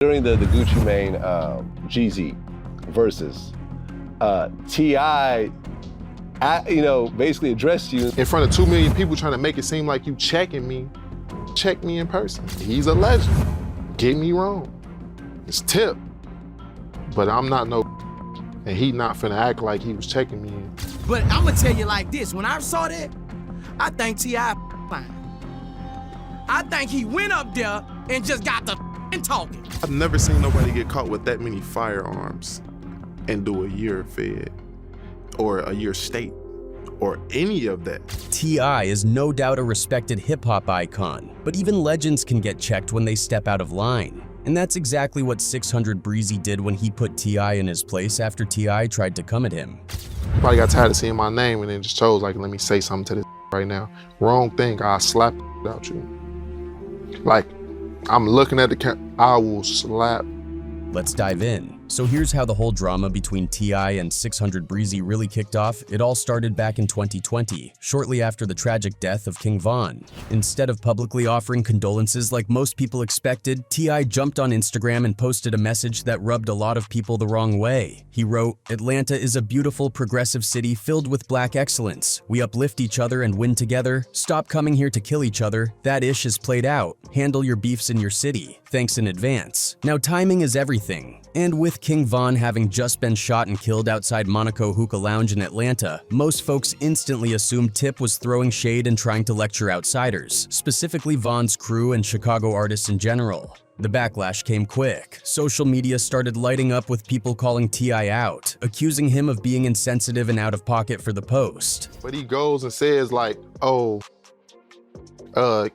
During the Gucci Mane Jeezy versus T.I., basically addressed you in front of 2 million people trying to make it seem like you checking me. Check me in person. He's a legend. Get me wrong. It's Tip. But I'm not no and he not finna act like he was checking me in. But I'm gonna tell you like this, when I saw that, I think T.I. fine. I think he went up there and just got the talking. I've never seen nobody get caught with that many firearms and do a year fed or a year state or any of that. T.I. is no doubt a respected hip-hop icon, but even legends can get checked when they step out of line. And that's exactly what 600 Breezy did when he put T.I. in his place after T.I. tried to come at him. Probably got tired of seeing my name and then just chose, like, let me say something to this right now. Wrong thing, I'll slap out you. Like, I'm looking at the I will slap. Let's dive in. So here's how the whole drama between T.I. and 600 Breezy really kicked off. It all started back in 2020, shortly after the tragic death of King Von. Instead of publicly offering condolences like most people expected, T.I. jumped on Instagram and posted a message that rubbed a lot of people the wrong way. He wrote, "Atlanta is a beautiful, progressive city filled with black excellence. We uplift each other and win together. Stop coming here to kill each other. That ish is played out. Handle your beefs in your city. Thanks in advance." Now, timing is everything. And with King Von having just been shot and killed outside Monaco Hookah Lounge in Atlanta, most folks instantly assumed Tip was throwing shade and trying to lecture outsiders, specifically Von's crew and Chicago artists in general. The backlash came quick. Social media started lighting up with people calling T.I. out, accusing him of being insensitive and out of pocket for the post. But he goes and says like, oh, can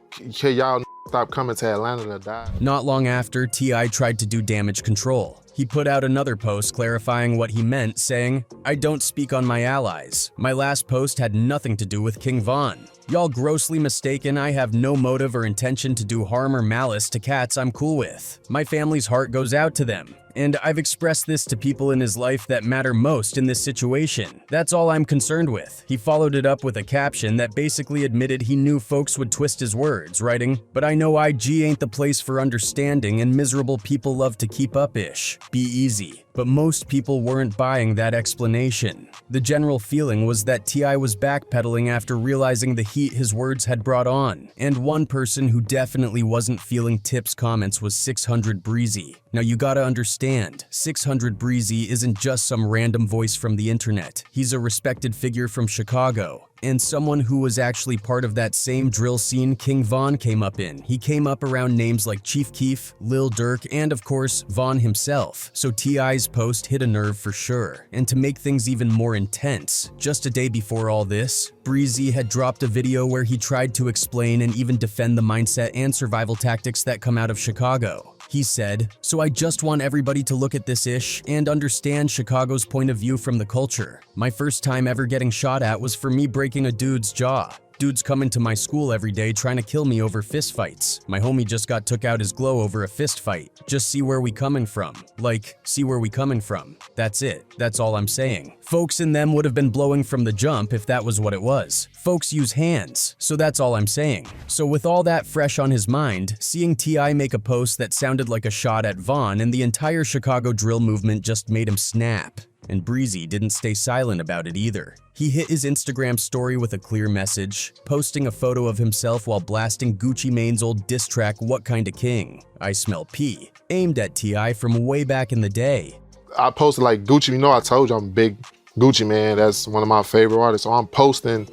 y'all stop coming to Atlanta to die? Not long after, T.I. tried to do damage control. He put out another post clarifying what he meant, saying, "I don't speak on my allies. My last post had nothing to do with King Von. Y'all grossly mistaken. I have no motive or intention to do harm or malice to cats I'm cool with. My family's heart goes out to them. And I've expressed this to people in his life that matter most in this situation. That's all I'm concerned with." He followed it up with a caption that basically admitted he knew folks would twist his words, writing, "But I know IG ain't the place for understanding and miserable people love to keep up-ish. Be easy." But most people weren't buying that explanation. The general feeling was that T.I. was backpedaling after realizing the heat his words had brought on. And one person who definitely wasn't feeling Tip's comments was 600 Breezy. Now you gotta understand, 600 Breezy isn't just some random voice from the internet. He's a respected figure from Chicago, and someone who was actually part of that same drill scene King Von came up in. He came up around names like Chief Keef, Lil Durk, and of course, Von himself. So T.I.'s post hit a nerve for sure. And to make things even more intense, just a day before all this, Breezy had dropped a video where he tried to explain and even defend the mindset and survival tactics that come out of Chicago. He said, "So I just want everybody to look at this ish and understand Chicago's point of view from the culture. My first time ever getting shot at was for me breaking a dude's jaw. Dudes come into my school every day trying to kill me over fistfights. My homie just got took out his glow over a fist fight. Just see where we coming from. Like, see where we coming from. That's it. That's all I'm saying. Folks in them would have been blowing from the jump if that was what it was. Folks use hands, so that's all I'm saying." So with all that fresh on his mind, seeing T.I. make a post that sounded like a shot at Von and the entire Chicago drill movement just made him snap. And Breezy didn't stay silent about it either. He hit his Instagram story with a clear message, posting a photo of himself while blasting Gucci Mane's old diss track What Kinda King, I Smell Pee, aimed at T.I. from way back in the day. I posted like Gucci, you know I told you I'm a big Gucci Man, that's one of my favorite artists, so I'm posting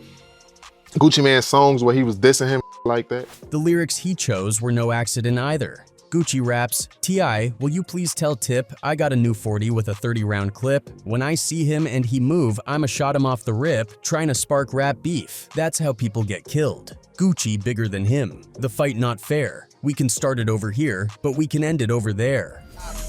Gucci Mane songs where he was dissing him like that. The lyrics he chose were no accident either. Gucci raps, "T.I., will you please tell Tip I got a new 40 with a 30-round clip. When I see him and he move, I'ma shot him off the rip, trying to spark rap beef. That's how people get killed. Gucci bigger than him. The fight not fair. We can start it over here, but we can end it over there."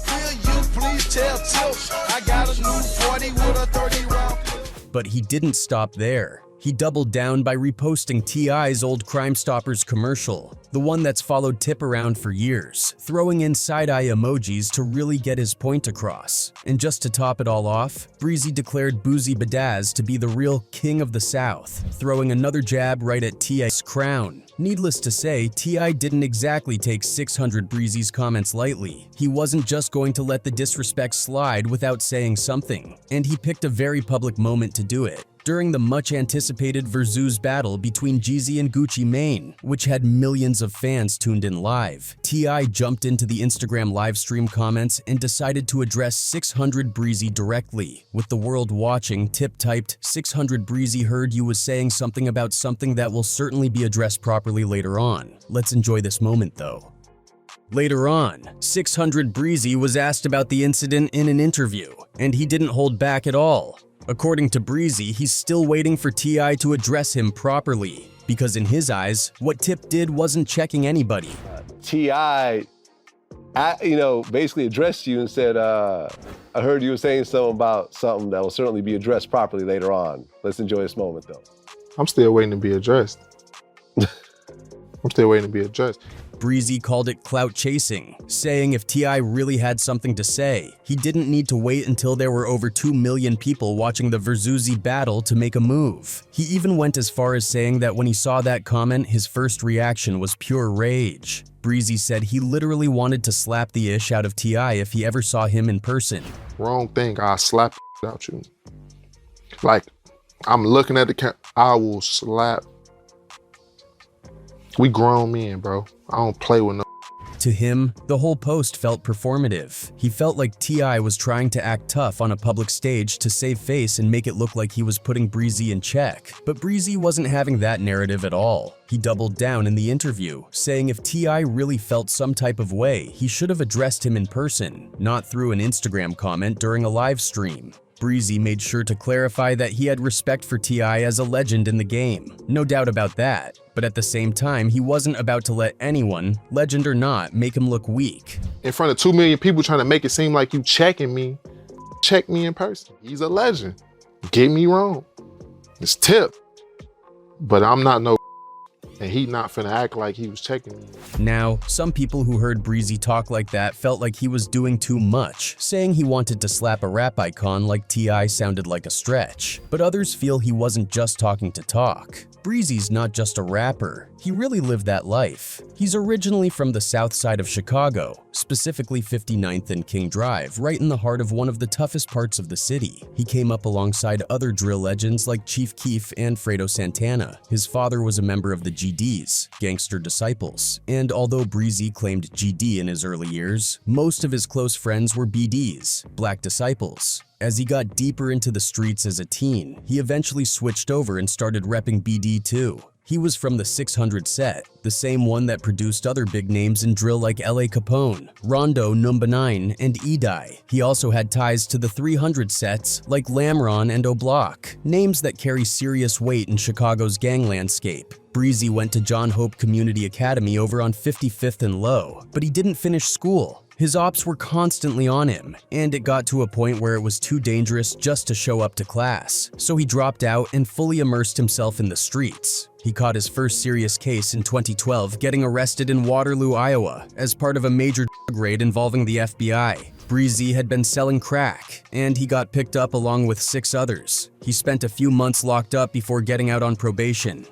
Will you please tell Tip I got a new 40 with a 30-round clip? But he didn't stop there. He doubled down by reposting T.I.'s old Crime Stoppers commercial, the one that's followed Tip around for years, throwing in side-eye emojis to really get his point across. And just to top it all off, Breezy declared Boozy Badazz to be the real king of the South, throwing another jab right at T.I.'s crown. Needless to say, T.I. didn't exactly take 600 Breezy's comments lightly. He wasn't just going to let the disrespect slide without saying something, and he picked a very public moment to do it. During the much-anticipated Versus battle between Jeezy and Gucci Mane, which had millions of fans tuned in live, T.I. jumped into the Instagram livestream comments and decided to address 600 Breezy directly. With the world watching, Tip typed, "600 Breezy heard you was saying something about something that will certainly be addressed properly later on. Let's enjoy this moment though." Later on, 600 Breezy was asked about the incident in an interview, and he didn't hold back at all. According to Breezy, he's still waiting for T.I. to address him properly, because in his eyes, what Tip did wasn't checking anybody. T.I., basically addressed you and said, I heard you were saying something about something that will certainly be addressed properly later on. Let's enjoy this moment though. I'm still waiting to be addressed. I'm still waiting to be addressed. Breezy called it clout chasing, saying if T.I. really had something to say, he didn't need to wait until there were over 2 million people watching the Versus battle to make a move. He even went as far as saying that when he saw that comment, his first reaction was pure rage. Breezy said he literally wanted to slap the ish out of T.I. if he ever saw him in person. Wrong thing, I'll slap the out you. Like, I'm looking at the camera, I will slap. We grown men, bro. I don't play with no. To him, the whole post felt performative. He felt like T.I. was trying to act tough on a public stage to save face and make it look like he was putting Breezy in check. But Breezy wasn't having that narrative at all. He doubled down in the interview, saying if T.I. really felt some type of way, he should have addressed him in person, not through an Instagram comment during a live stream. Breezy made sure to clarify that he had respect for T.I. as a legend in the game, no doubt about that, but at the same time, he wasn't about to let anyone, legend or not, make him look weak. In front of 2 million people trying to make it seem like you checking me, check me in person. He's a legend. Get me wrong. It's Tip, but I'm not no and he not finna act like he was checking me. Now, some people who heard Breezy talk like that felt like he was doing too much, saying he wanted to slap a rap icon like T.I. sounded like a stretch. But others feel he wasn't just talking to talk. Breezy's not just a rapper, he really lived that life. He's originally from the south side of Chicago, specifically 59th and King Drive, right in the heart of one of the toughest parts of the city. He came up alongside other drill legends like Chief Keef and Fredo Santana. His father was a member of the GDs, Gangster Disciples, and although Breezy claimed GD in his early years, most of his close friends were BDs, Black Disciples. As he got deeper into the streets as a teen, he eventually switched over and started repping BD too. He was from the 600 set, the same one that produced other big names in drill like L.A. Capone, Rondo, Numba 9, and E-Die. He also had ties to the 300 sets like Lamron and O'Block, names that carry serious weight in Chicago's gang landscape. Breezy went to John Hope Community Academy over on 55th and Low, but he didn't finish school. His ops were constantly on him, and it got to a point where it was too dangerous just to show up to class. So he dropped out and fully immersed himself in the streets. He caught his first serious case in 2012, getting arrested in Waterloo, Iowa, as part of a major drug raid involving the FBI. Breezy had been selling crack, and he got picked up along with 6 others. He spent a few months locked up before getting out on probation.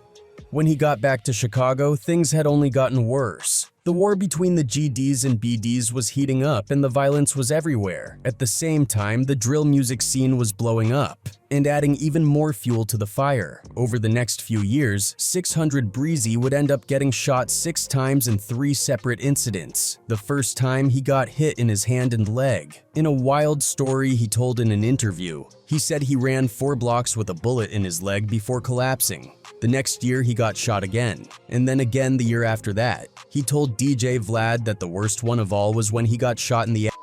When he got back to Chicago, things had only gotten worse. The war between the GDs and BDs was heating up and the violence was everywhere. At the same time, the drill music scene was blowing up and adding even more fuel to the fire. Over the next few years, 600 Breezy would end up getting shot 6 times in 3 separate incidents. The first time, he got hit in his hand and leg. In a wild story he told in an interview, he said he ran 4 blocks with a bullet in his leg before collapsing. The next year, he got shot again, and then again the year after that. He told DJ Vlad that the worst one of all was when he got shot in the ass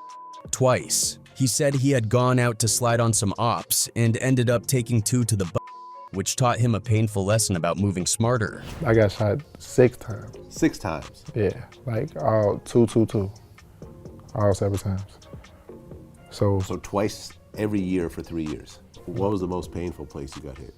twice. He said he had gone out to slide on some ops and ended up taking 2 to the butt, which taught him a painful lesson about moving smarter. I got shot 6 times. 6 times? Yeah, like all 2, all 7 times. So twice every year for 3 years. What was the most painful place you got hit?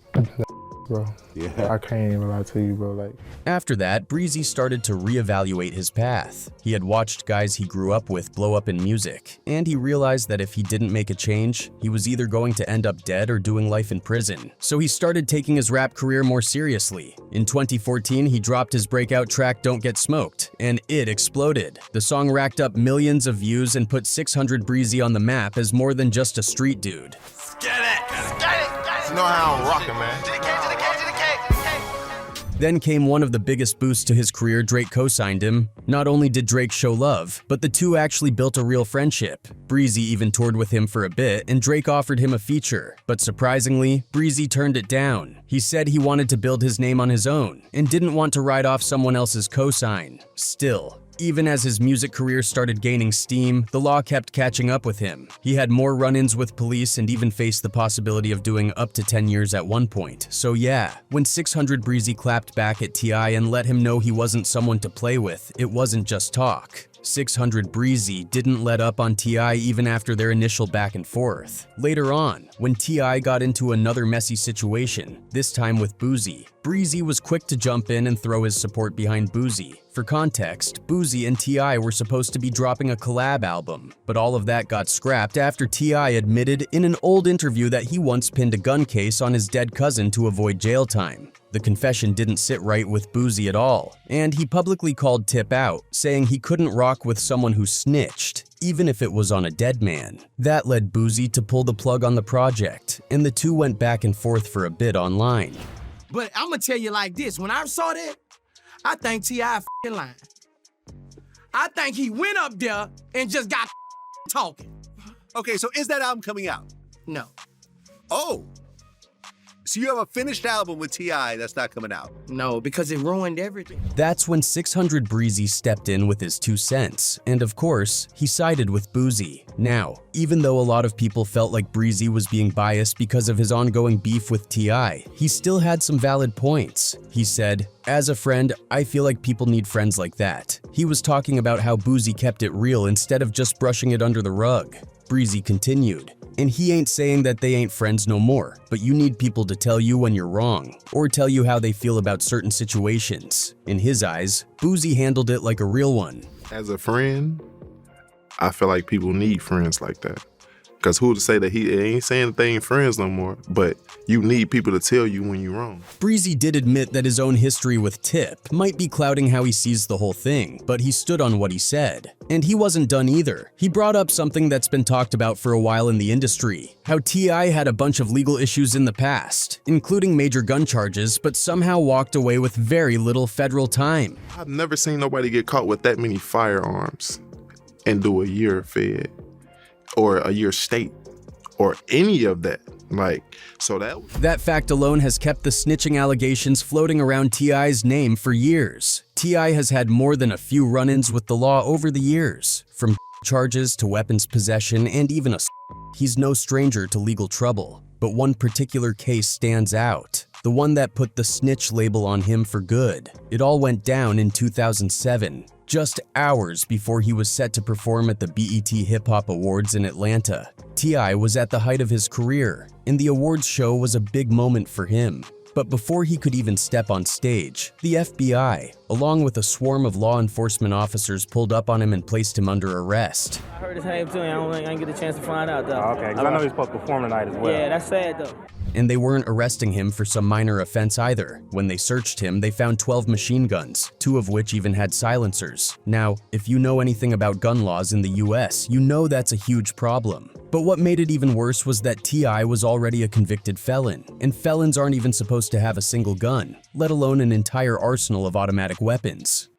bro. Yeah. I can't even lie to you, bro. Like, After that, Breezy started to reevaluate his path. He had watched guys he grew up with blow up in music, and he realized that if he didn't make a change, he was either going to end up dead or doing life in prison. So he started taking his rap career more seriously. In 2014, he dropped his breakout track Don't Get Smoked, and it exploded. The song racked up millions of views and put 600 Breezy on the map as more than just a street dude. you know how I'm rocking, man. Then came one of the biggest boosts to his career. Drake co-signed him. Not only did Drake show love, but the two actually built a real friendship. Breezy even toured with him for a bit, and Drake offered him a feature. But surprisingly, Breezy turned it down. He said he wanted to build his name on his own, and didn't want to ride off someone else's co-sign. Still, even as his music career started gaining steam, the law kept catching up with him. He had more run-ins with police and even faced the possibility of doing up to 10 years at one point. So yeah, when 600 Breezy clapped back at T.I. and let him know he wasn't someone to play with, it wasn't just talk. 600 Breezy didn't let up on T.I. even after their initial back and forth. Later on, when T.I. got into another messy situation, this time with Boozy, Breezy was quick to jump in and throw his support behind Boozy. For context, Boozy and T.I. were supposed to be dropping a collab album, but all of that got scrapped after T.I. admitted in an old interview that he once pinned a gun case on his dead cousin to avoid jail time. The confession didn't sit right with Boozy at all, and he publicly called Tip out, saying he couldn't rock with someone who snitched, even if it was on a dead man. That led Boozy to pull the plug on the project, and the two went back and forth for a bit online. But I'm gonna tell you like this, when I saw that, I think T.I. lying. I think he went up there and just got talking. Okay, so is that album coming out? No. Oh. So you have a finished album with T.I. that's not coming out? No, because it ruined everything. That's when 600 Breezy stepped in with his 2 cents, and of course, he sided with Boozy. Now, even though a lot of people felt like Breezy was being biased because of his ongoing beef with T.I., he still had some valid points. He said, "As a friend, I feel like people need friends like that." He was talking about how Boozy kept it real instead of just brushing it under the rug. Breezy continued, "And he ain't saying that they ain't friends no more, but you need people to tell you when you're wrong, or tell you how they feel about certain situations." In his eyes, Boozy handled it like a real one. As a friend, I feel like people need friends like that. Because who to say that he ain't saying that they ain't friends no more, but you need people to tell you when you're wrong. Breezy did admit that his own history with Tip might be clouding how he sees the whole thing, but he stood on what he said. And he wasn't done either. He brought up something that's been talked about for a while in the industry, how T.I. had a bunch of legal issues in the past, including major gun charges, but somehow walked away with very little federal time. I've never seen nobody get caught with that many firearms and do a year fed or a year state or any of that. That fact alone has kept the snitching allegations floating around T.I.'s name for years. T.I. has had more than a few run-ins with the law over the years, from charges to weapons possession and even He's no stranger to legal trouble, but one particular case stands out. The one that put the snitch label on him for good. It all went down in 2007, just hours before he was set to perform at the BET Hip Hop Awards in Atlanta. T.I. was at the height of his career, and the awards show was a big moment for him. But before he could even step on stage, the FBI, along with a swarm of law enforcement officers, pulled up on him and placed him under arrest. I heard his name too, and I didn't get a chance to find out though. Oh, okay, because I know he's supposed to perform tonight as well. Yeah, that's sad though. And they weren't arresting him for some minor offense either. When they searched him, they found 12 machine guns, 2 of which even had silencers. Now, if you know anything about gun laws in the US, you know that's a huge problem. But what made it even worse was that T.I. was already a convicted felon, and felons aren't even supposed to have a single gun, let alone an entire arsenal of automatic weapons.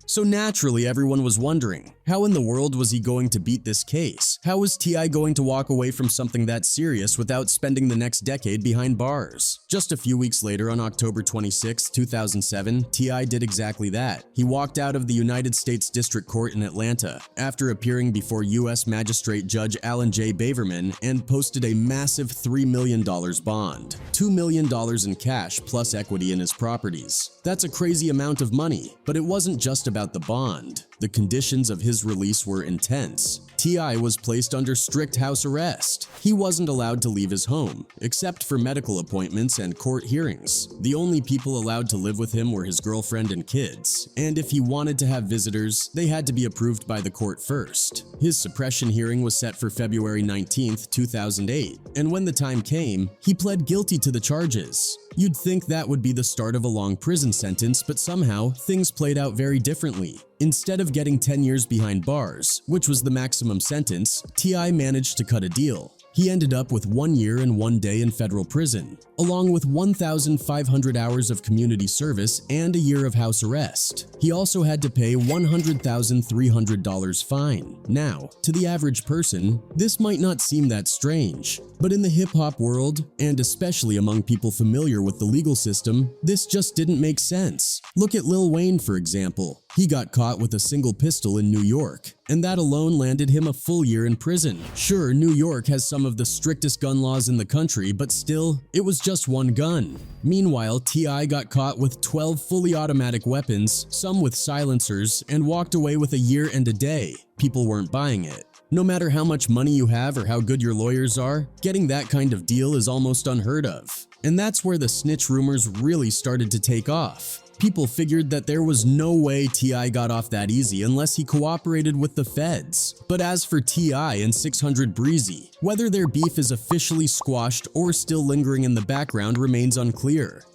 So naturally, everyone was wondering, how in the world was he going to beat this case? How was T.I. going to walk away from something that serious without spending the next decade behind bars? Just a few weeks later, on October 26, 2007, T.I. did exactly that. He walked out of the United States District Court in Atlanta after appearing before U.S. Magistrate Judge Alan J. Baverman and posted a massive $3 million bond, $2 million in cash plus equity in his properties. That's a crazy amount of money, but it wasn't just about the bond. The conditions of his release were intense. T.I. was placed under strict house arrest. He wasn't allowed to leave his home, except for medical appointments and court hearings. The only people allowed to live with him were his girlfriend and kids, and if he wanted to have visitors, they had to be approved by the court first. His suppression hearing was set for February 19, 2008, and when the time came, he pled guilty to the charges. You'd think that would be the start of a long prison sentence, but somehow, things played out very differently. Instead of getting 10 years behind bars, which was the maximum sentence, T.I. managed to cut a deal. He ended up with 1 year and 1 day in federal prison, along with 1,500 hours of community service and a year of house arrest. He also had to pay $100,300 fine. Now, to the average person, this might not seem that strange, but in the hip-hop world, and especially among people familiar with the legal system, this just didn't make sense. Look at Lil Wayne, for example. He got caught with a single pistol in New York, and that alone landed him a full year in prison. Sure, New York has some of the strictest gun laws in the country, but still, it was just one gun. Meanwhile, T.I. got caught with 12 fully automatic weapons, some with silencers, and walked away with a year and a day. People weren't buying it. No matter how much money you have or how good your lawyers are, getting that kind of deal is almost unheard of. And that's where the snitch rumors really started to take off. People figured that there was no way T.I. got off that easy unless he cooperated with the feds. But as for T.I. and 600 Breezy, whether their beef is officially squashed or still lingering in the background remains unclear.